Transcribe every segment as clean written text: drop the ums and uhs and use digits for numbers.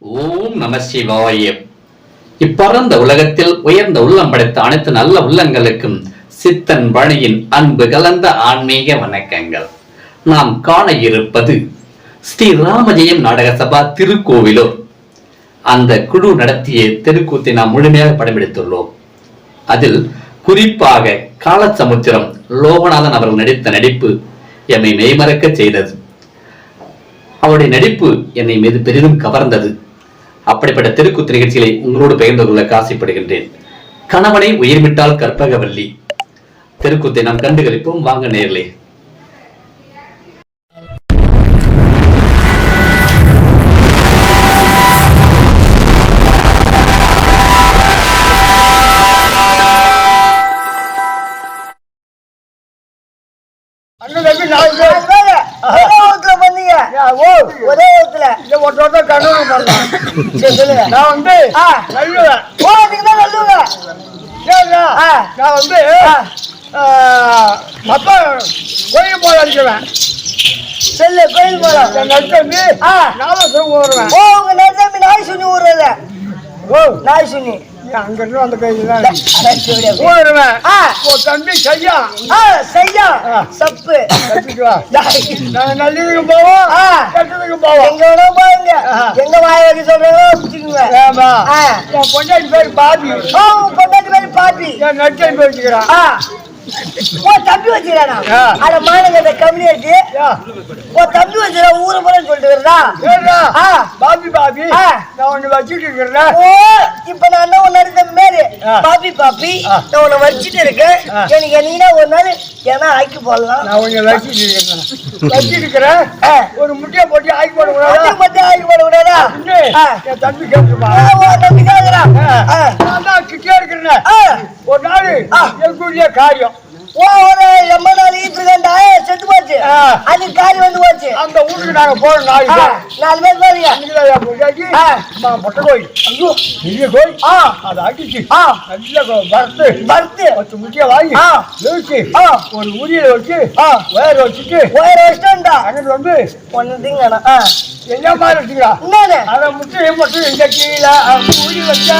ஓம் நம சிவாய. இப்பறந்த உலகத்தில் உயர்ந்த உள்ளம் படைத்த அனைத்து நல்ல உள்ளங்களுக்கும் சித்தன் வழியின் அன்பு கலந்த ஆன்மீக வணக்கங்கள். நாம் காண இருப்பது ஸ்ரீ ராமஜெயம் நாடக சபா திருக்கோவிலூர். அந்த குழு நடத்திய தெருக்கூத்தை நாம் முழுமையாக படம்பிடித்துள்ளோம். அதில் குறிப்பாக காலசமுத்திரம் லோகநாதன் அவர்கள் நடித்த நடிப்பு என்னை மெய்மறக்க செய்தது. அவருடைய நடிப்பு என்னை மீது பெரிதும் கவர்ந்தது. அப்படிப்பட்ட தெருக்கூத்து நிகழ்ச்சிகளை உங்களோடு பகிர்ந்து கொள்ள ஆசைப்படுகின்றேன். கணவனை உயிர்விட்டால் கற்பகவல்லி தெருக்கூத்தை நாம் கண்டுகளிப்போம். வாங்க நேர்களே. கோயில் போல அடிக்கிறேன். செல்லு கோயில் போல நடுத்தம்பி நாமசுரம் ஊருவேன். ஓ உங்க நடுத்தம்பி நாய் சுண்ணி ஊர்றது. ஓ நாய் சுண்ணி அங்க இருந்து அந்த கையில ஊருவேன். தம்பி செய்யா செய்யா சப்பு நாங்க நல்லதுக்கு போவோம் கெட்டதுக்கு போவோம். எங்க வேணா போங்க. எங்க வாய வைக்க சொல்றோம். பொண்டாட்டி பேரு பாபி. பொண்டாட்டி பேரு பாபி. என் நடுத்தம்பி வச்சுக்கிறான். தம்பி வச்சுக்கிறானா? அட மானங்க கம்யூனிட்டி தம்பி வச்சுக்கிறா ஊரு போல சொல்லிட்டு வருதா? பாபி பாபி நான் உன்னை வச்சுட்டு இருக்கிறேன். ஓ இப்ப நான் என்ன ஒன்னு இருந்த மாரி பாபி பாப்பி நான் உன்னை வச்சுட்டு இருக்கேன். எனக்கு நீனா ஒரு நாள் ஏன்னா ஆக்கி போடலாம். நான் உன்னை வச்சுட்டு இருக்கிறேன். ஒரு முட்டையை போட்டு ஆக்கி போட கூடாது. மட்டும் ஆக்கி போட கூடாதா? என் தம்பி கேட்டுப்பா. தம்பி கேட்கிறா நான் தான் கிட்டே இருக்கிறேன். ஒரு நாள் எங்களுடைய காரியம் ஒரு 80 நாள் ஈட்டுருக்கா செத்து போச்சு. அது காரி வந்து போச்சு. அந்த ஊருக்கு நாங்க போறோம். 4 பேர் போறீங்க. பொட்டை கோயில் ஐயோ பெரிய கோயில் அதை அடிச்சு வறுத்து 10 முக்கிய வாங்கி வச்சு ஒரு உரியில வச்சு ஒயர் வச்சுட்டு ஒயர் வச்சுட்டா அங்கிட்டு வந்து ஒன்னு திங்கண்ணா என்ன மாதிரி வச்சுக்கிறா என்ன அதை முட்டையை மட்டும் எங்க கீழே ஊறி வச்சா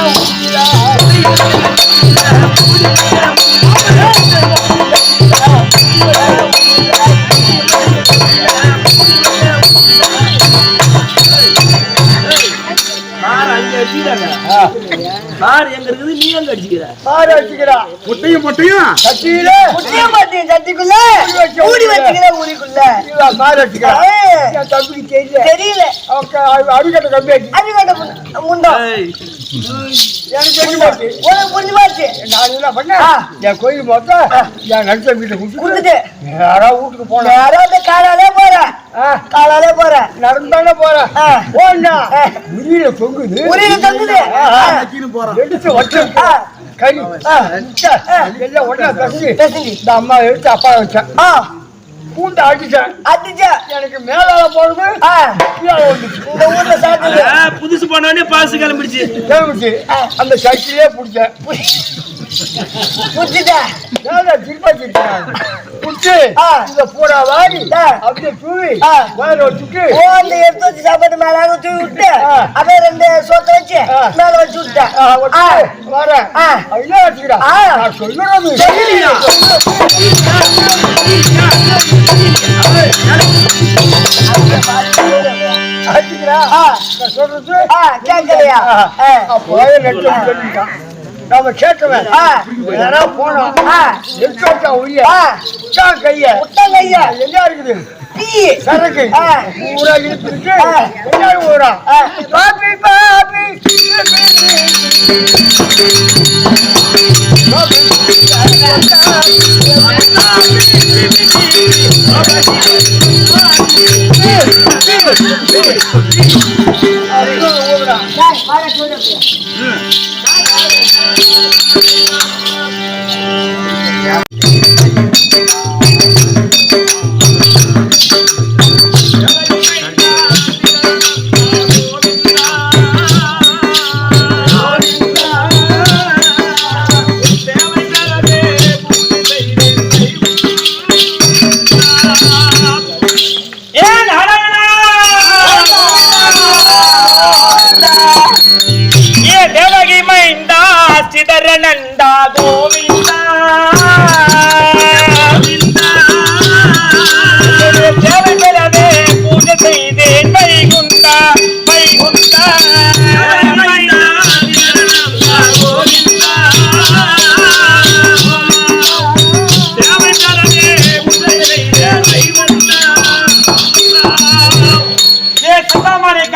தெரியல அடிக்கட்ட கம்பி அடிக்கட்ட முண்டா நான் என்ன பண்ணேன் என் கோயில் மொத்தம் என் நடிச்ச வீட்டை கொடுத்துட்டு யாராவது வீட்டுக்கு போன யாராவது காலாலே போறேன் நடந்தானே போறேன் போனா உரியில தொங்குது எடுத்து வச்சு கறி எல்லாம் ஒன்னா பேசி இந்த அம்மா எடுத்து அப்பா வச்சேன். பூண்டை அடிச்சேன் எனக்கு மேலால போறது இந்த ஊர்ல சாப்பிட்டு புதுசு போனோடனே பாசு கிளம்பிடுச்சு அந்த சைக்கிளே பிடிச்சேன். பூரா வாரி அப்படியே தூவி வச்சுட்டு எடுத்து வச்சு சாப்பாடு மேல தூவி விட்டு அப்படியே 2 சோத்த வச்சு மேல வச்சு விட்டேன். வரேன் வச்சுக்கிறா சொல்லுறது சொல்றது கேட்கலையா? அப்போ சொல்லிட்டான் நாம கேட்கவேன். யாராவது போனோம் எடுத்து உரிய கைய என்ன இருக்குது சரக்கு ஊரா இழுத்துட்டு எல்லாரும் ஊரா பாப்பி பாப்பி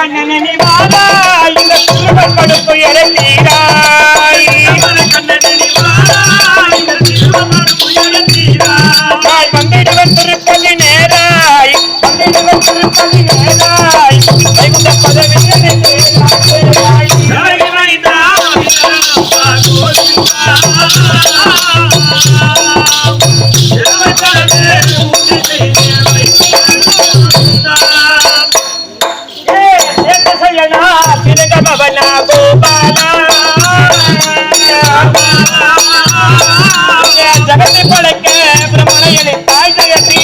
கண்ணனி வாரா இந்த திருவன் படுத்து இறந்தீராய் கண்ணனி வாரா இந்த திருவன் படுத்து இறந்தீராய் வந்திடுவன் திருப்பதி நேராய் வந்திடுவன் திருப்பதி நேராய் வைகுண்ட பதவியை நேராய் ஜகத்தை படைக்க பிரம்மணையனை தாய் ஜெயதி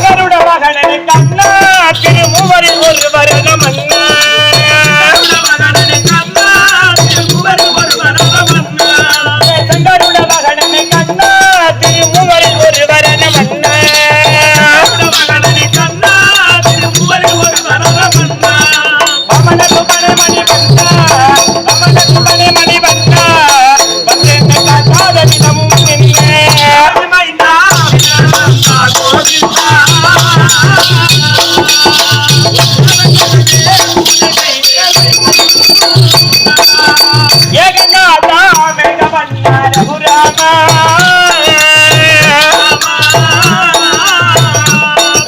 கருட மகனனை கண்ணா திருமூவரில் ஒரு வரத மன்னா கருட மகனனை கண்ணா திருமூவரில் ஒரு வரத மன்னா அமன சுமன மணி வந்தா அமன சுமன மணி வந்தா வந்தே காத விதமும் நின்னே ஏகநாதா மேகவண்ணா ரகுராமா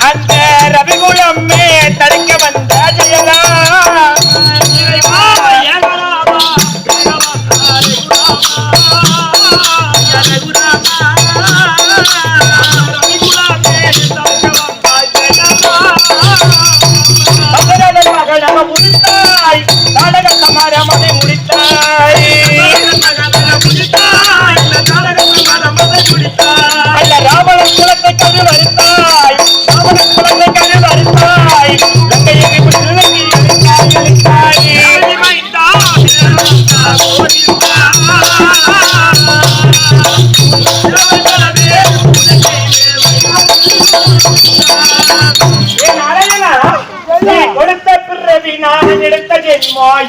அந்த ரவிகுலம் மே தடுக்க வந்த ஜெயலா மகனாக முடித்தாய் நாடக சமாரமனை முடித்தாய் அல்ல ராவணன் குலத்தை கருவறுத்தாய் ராவணன் குலத்தை கருவறுத்தாய் கங்கையை அழித்தாய் கொடுத்த பிறவி நான் எடுத்த ஜென்மாய்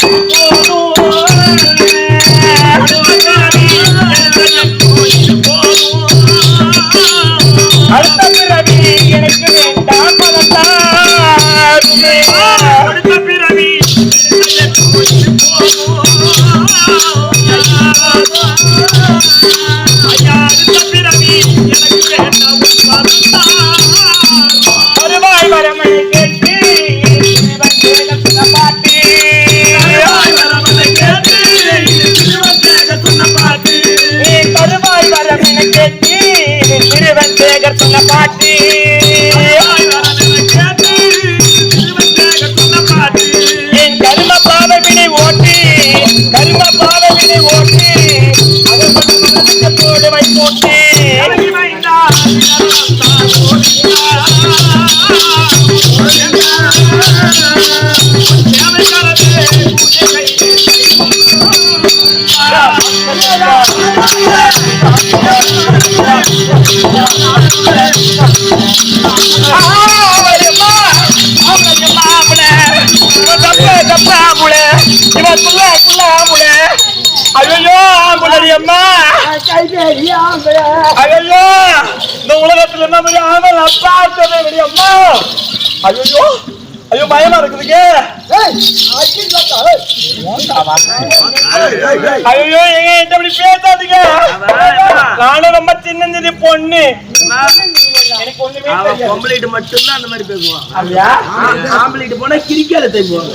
அடுத்த பிறவி எனக்கு வேண்டாம் அடுத்த பிறவி வருவாய் வரமனை கேட்டு பாட்டி நீ வருவாய் வரமனை கேட்டு திருவன் சேகர் சொன்ன பாட்டி என் கர்ம பாவவினை ஓட்டி கர்ம பாவவினை ஓட்டி அதோடு வைப்போட்டி ஐயோ ஆம்புலரியம்மா ஐயோ இந்த உலகத்துல என்ன மாதிரி ஆம்பல் அப்பா அம்மா ஐயோ ஐயோ பயமா இருக்குதுங்க ஐயோ எங்க இப்படி பேசாதீங்க நானும் ரொம்ப சின்ன பொண்ணு எனக்கு ஒண்ணுமே பொம்பளைட்டு மட்டும்தான் அந்த மாதிரி பேசுவான் ஆம்பளைட்டு போனா கிரிக்கால தைப்போம்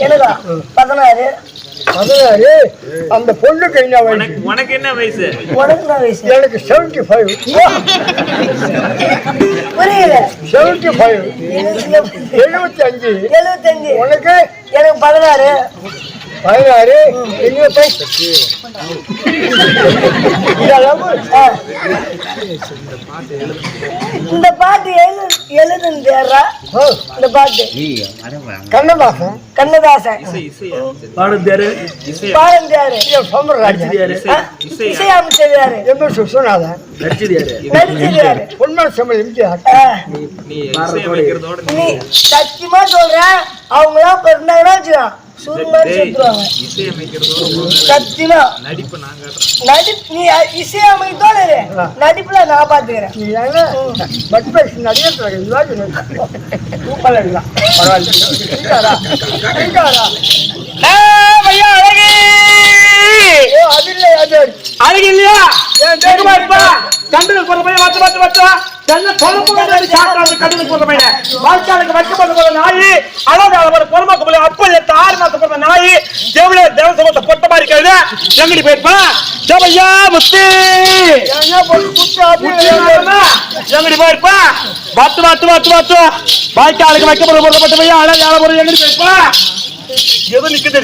எனக்கா 16 அந்த பொண்ணுக்கு என்ன வயசு? உனக்கு என்ன வயசு? உனக்கு என்ன வயசு? எனக்கு 75. புரியல. 75. 75. 75. உனக்கு? எனக்கு 16. 16. இந்த பாட்டு எழுதுறா இந்த பாட்டு கண்ணதாசன். கண்ணதாசன் பாடுந்தாரு இசையமைச்சர் யாரு? எம்.எஸ். விஸ்வநாதன். நடிச்சது யாரு? பொன்மன செம்மல் எம்ஜிஆர். நீ சத்தியமா சொல்றேன், அவங்க எல்லாம் பிறந்தாங்கன்னா வச்சுக்கலாம் சுருமாரி செத்துருவாங்க. சத்தியமா நீ இசையமைத்தோட நடிப்புல நான் பாத்துக்கிறேன். நீ ஏன்னா நடிகர் அழகு இல்லையா? கண்டுகள் போற பையன் வச்சு வச்சு வச்சா கண்டுகள் போற பையன் வாழ்க்கையாளுக்கு வைக்கப்பட்ட போற நாயி அழகாக ஒரு பொறுமாக்க போல அப்ப 6 மாசம் போற நாயி தேவல தேவசமத்தை பொட்ட மாதிரி கழுத எங்கடி போயிருப்பா தேவையா முத்து எங்கடி போயிருப்பா வத்து வத்து வத்து வத்து வாழ்க்கையாளுக்கு வைக்கப்பட்ட போற பையன் அழகாக போற எங்கடி போயிருப்பா எது நிக்குது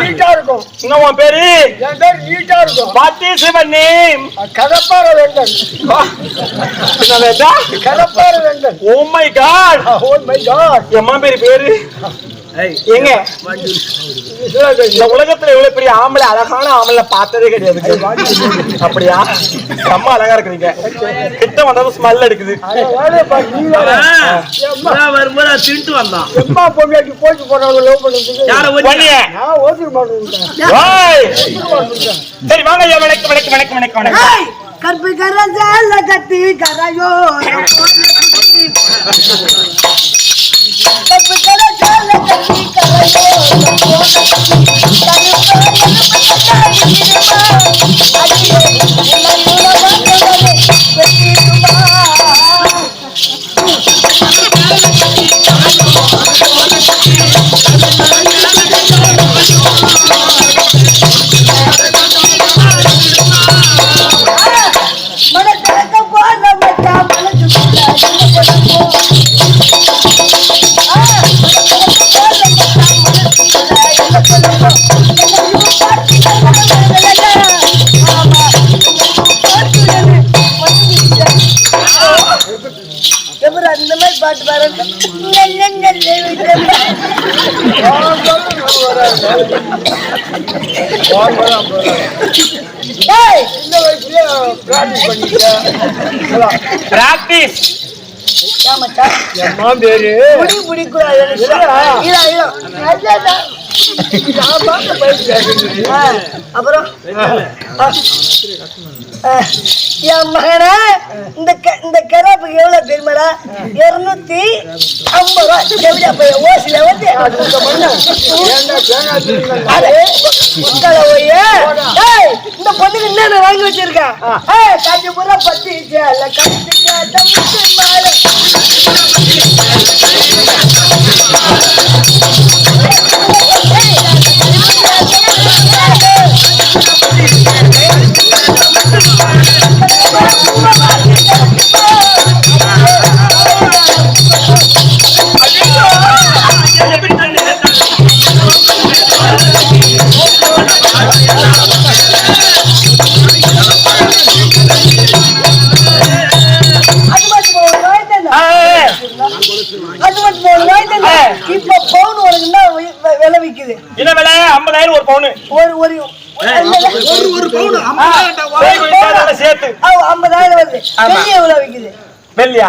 நீட்டா இருக்கும். இன்னும் உன் பேரு என் பேர் நீட்டா இருக்கும். பாட்டி சிவன் கடப்பார வெங்கன். கடப்பார வெங்கன். Oh my god, oh my god. எம்மா பேரு எங்க இந்த உலகத்துல எவ்வளவு பெரிய ஆம்பளை அழகான ஆம்பளை பார்த்ததே கிடையாது. அப்படியா? அம்மா அழகா இருக்கிறீங்க. கிட்ட வந்தாலும் ஸ்மெல் எடுக்குது. வரும்போது திருட்டு வந்தான். எம்மா பொண்ணுக்கு போட்டு போறவங்க லவ் பண்ணுறது நான் ஓட்டுக்கு மாட்டேன். சரி வாங்க ஐயா. வணக்கம் வணக்கம் வணக்கம் வணக்கம் வணக்கம். கற்பு கரசால கத்தி கரையோ கற்பு கரசால கத்தி கரையோ அந்த மாதிரி பாட்டு பாருங்க. பிராக்டிஸ் எம்மா பேரு புடி புடிக்கூடாது. நான் பார்த்து போயிருக்கேன். அப்புறம் என் மகனே இந்த கராப்புக்கு எவ்வளவு தெரியுமாடா? 250 ரூபாய். எப்படியா போய் ஓசில வந்து இந்த பொண்ணுக்கு என்ன வாங்கி வச்சிருக்கேன்? காஞ்சி பூரா பத்து இப்ப பவுன் உனக்கு என்ன விலை விக்குது? என்ன விலை? 50,000 ஒரு பவுன். ஒரு சேர்த்து 50,000 வருது. வெள்ளி எவ்வளவு விக்குது? வெள்ளியா?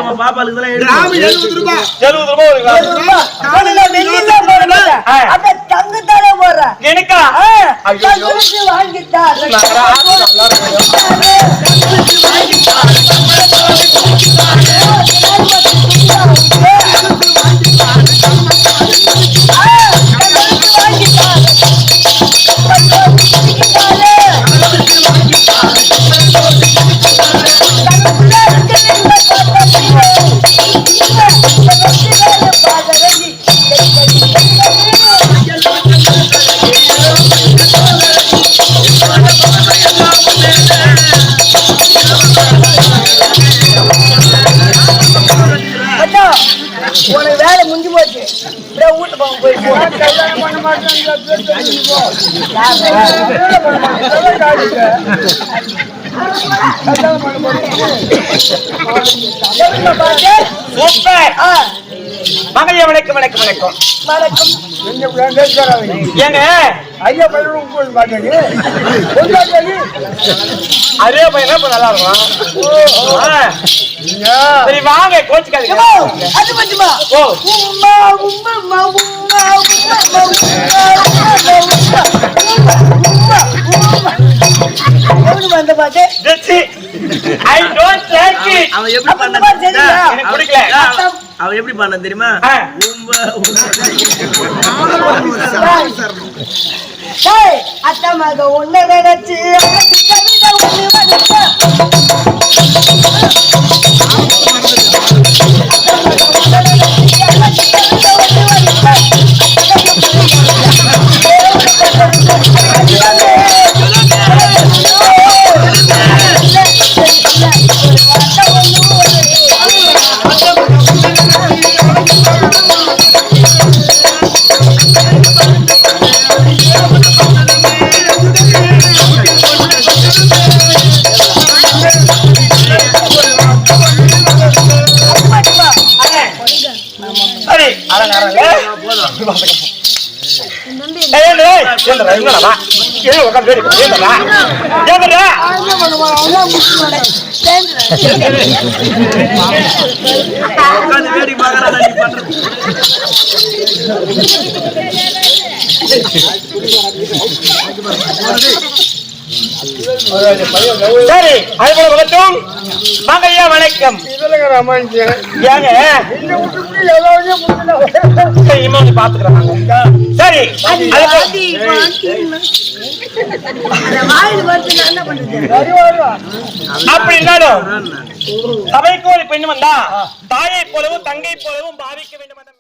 உன் பாப்பாளுக்கு கிராம் 70 ரூபாய். 70 ரூபாய் ஒரு கிராம். தங்கத்தாலே போடுற எனக்கா? வாங்கிட்டா உனக்கு வேலை முடிஞ்சு போச்சு. வீட்டு போங்க போயிட்டு சூப்பர். மகளிய வணக்கம் வணக்கம் வணக்கம் வணக்கம். ஏங்க ஐயா பையனும் போய் பாத்தீங்க. அதே பையனா இப்ப நல்லா இருக்கும். சரி வாங்க, கோச்சுக்காதீங்க. அது மட்டுமா? ஓ உம்மா உம்மா உம்மா உம்மா எப்படி வந்த பாட்டு? I don't like it. அவன் எப்படி பண்ண எனக்கு பிடிக்கல. அவன் எப்படி பண்ண தெரியுமா? அத்தா மக ஒண்ணு நினைச்சு கவிதை ஒண்ணு வந்துச்சா? சரி, அது போல வணக்கம். மங்கையா வணக்கம். ஏங்க பாத்துக்கிறாங்க. சரி, அப்படின்னாலும் சபைக்கு ஒரு பெண் வந்தா தாயை போலவும் தங்கை போலவும் பாவிக்க வேண்டும்.